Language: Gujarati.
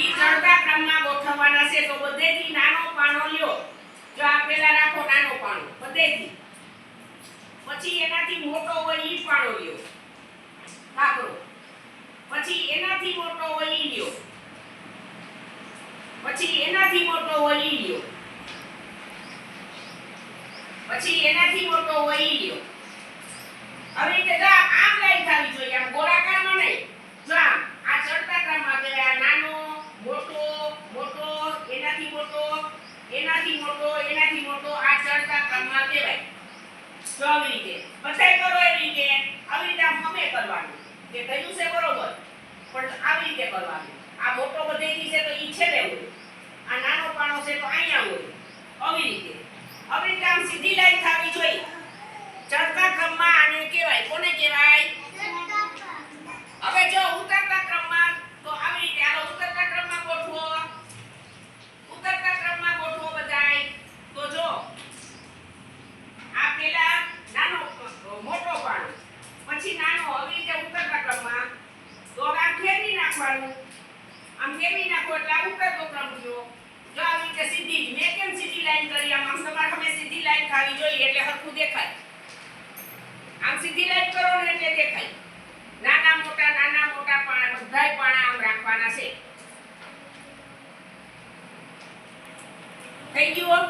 ઈ ચડતા ક્રમમાં ગોઠવવાના છે. તો બધેથી નાનો પાણો લ્યો. જો આ પહેલા રાખો નાનો પાણો બધેથી. પછી એનાથી મોટો હોય ઈ પાણો લ્યો. કાકરો. પછી એનાથી મોટો હોય ઈ લ્યો. પછી એનાથી મોટો હોય ઈ લ્યો. પછી એનાથી મોટો હોય ઈ લ્યો. હવે રીતે જો આમ લાઈન થવી જોઈએ, આમ ગોળાકારમાં નહીં. જો આ ચડતા ક્રમમાં કહેવાય નાનો, મોટો, મોટો, એનાથી મોટો, એનાથી મોટો, એનાથી મોટો, આ ચડતા ક્રમમાં કહેવાય. જો આવી રીતે બધાય કરો એવી રીતે, આવી રીતે આમ હમે કરવાનું. કે થયું છે બરોબર, પણ આવી રીતે કરવાનું. આ મોટો બધેથી છે તો ઈ છેડે હોય, આ નાનો પાણો છે તો અહીંયા હોય. આવી રીતે આમ સીધી લાઈન થવી જોઈએ. ચડતા ક્રમમાં આને કહેવાય. કોને કહેવાય? હવે જો ઉતરતા ક્રમમાં તો આવી રીતે હાલો ઉતરતા ક્રમમાં ગોઠવો. ઉતરતા ક્રમમાં ગોઠવો બધાય. તો જો આ પેલા નાનો મોટો પાણો, પછી નાનો, આવી રીતે ઉતરતા ક્રમમાં. તો આમ ફેરવી નાખવાનું. આમ ફેરવી નાખો એટલે આ ઉતરતો ક્રમ થયો. જો આવી રીતે સીધી, મેં કેમ સીધી લાઈન કરી, આમ તમારે હવે સીધી લાઈન થવી જોઈએ એટલે હરખું દેખાય. આમ સીધી લાઈન કરો ને એટલે દેખાય. નાના મોટા પાણા બધાય પાણા આમ રાખવાના છે. થઈ ગયું?